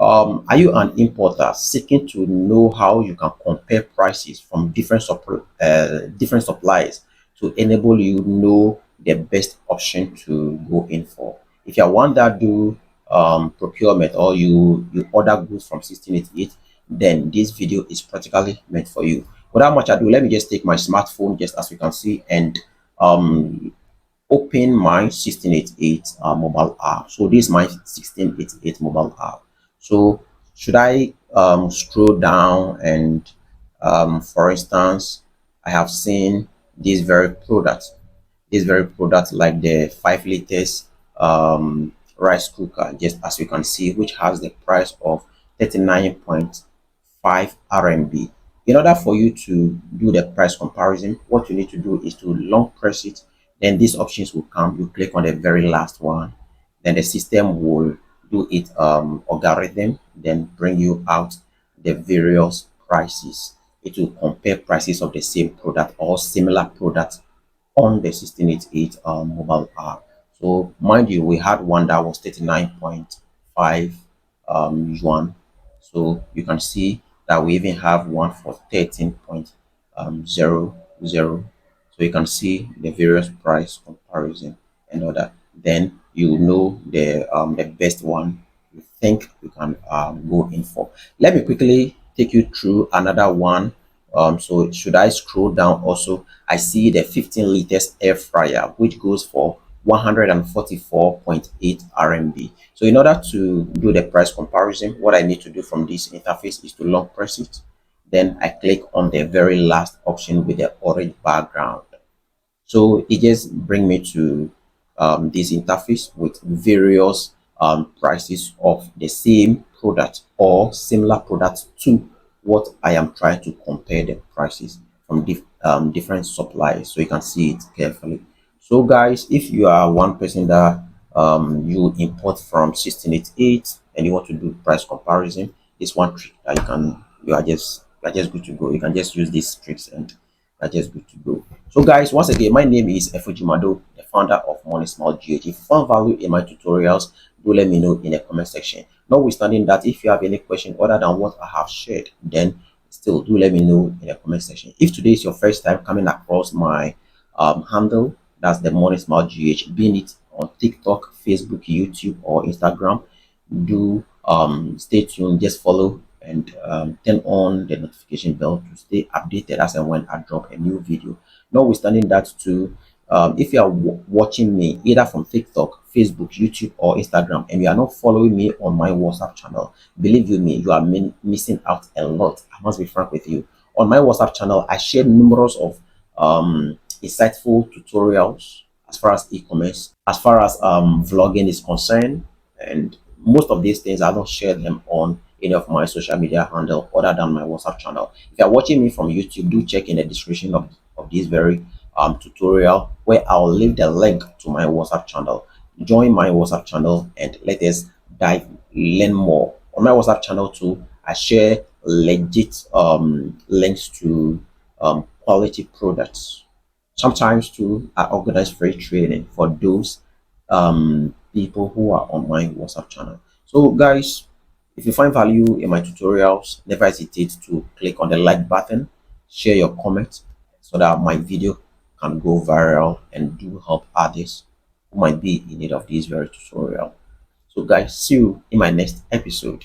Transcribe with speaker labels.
Speaker 1: Are you an importer seeking to know how you can compare prices from different suppliers to enable you know the best option to go in for? If you're one that do procurement, or you order goods from 1688, then this video is practically meant for you. Without much ado, let me just take my smartphone, just as you can see, and um open my 1688 mobile app. So this is my 1688 mobile app. So should I scroll down, and for instance, I have seen this very product, like the 5 liters rice cooker, just as you can see, which has the price of 39.5 RMB. In order for you to do the price comparison, what you need to do is to long press it. Then these options will come. You click on the very last one. Then the system will do it algorithm, then bring you out the various prices. It will compare prices of the same product or similar products on the 1688 mobile app. So mind you, we had one that was 39.5 yuan. So you can see that we even have one for 13.00. So you can see the various price comparison and all that. Then you know the best one you think you can go in for. Let me quickly take you through another one. So should I scroll down also, I see the 15 liters air fryer, which goes for 144.8 RMB. So in order to do the price comparison, what I need to do from this interface is to long press it. Then I click on the very last option with the orange background. So it just bring me to this interface with various prices of the same product or similar products to what I am trying to compare the prices from different suppliers, so you can see it carefully. So guys, if you are one person that you import from 1688 and you want to do price comparison, this one trick that you are just good to go. You can just use these tricks and are just good to go. So guys, once again, my name is Efujimado, the founder of Money Small GH. If you found value in my tutorials, do let me know in the comment section. Notwithstanding that, if you have any question other than what I have shared, then still do let me know in the comment section. If today is your first time coming across my handle, that's the Money Small GH, being it on TikTok, Facebook, YouTube, or Instagram, do stay tuned, just follow and turn on the notification bell to stay updated as and when I drop a new video. Notwithstanding that too, if you are watching me either from TikTok, Facebook, YouTube, or Instagram, and you are not following me on my WhatsApp channel, believe you me, you are missing out a lot. I must be frank with you. On my WhatsApp channel, I share numerous of insightful tutorials as far as e-commerce, as far as vlogging is concerned, and most of these things I don't share them on any of my social media handle other than my WhatsApp channel. If you're watching me from YouTube, do check in the description of this very tutorial, where I'll leave the link to my WhatsApp channel. Join my WhatsApp channel and let us learn more. On my WhatsApp channel too, I share legit links to quality products. Sometimes too, I organize free training for those people who are on my WhatsApp channel. So guys, if you find value in my tutorials, never hesitate to click on the like button, share your comments so that my video can go viral and do help others who might be in need of this very tutorial. So guys, see you in my next episode.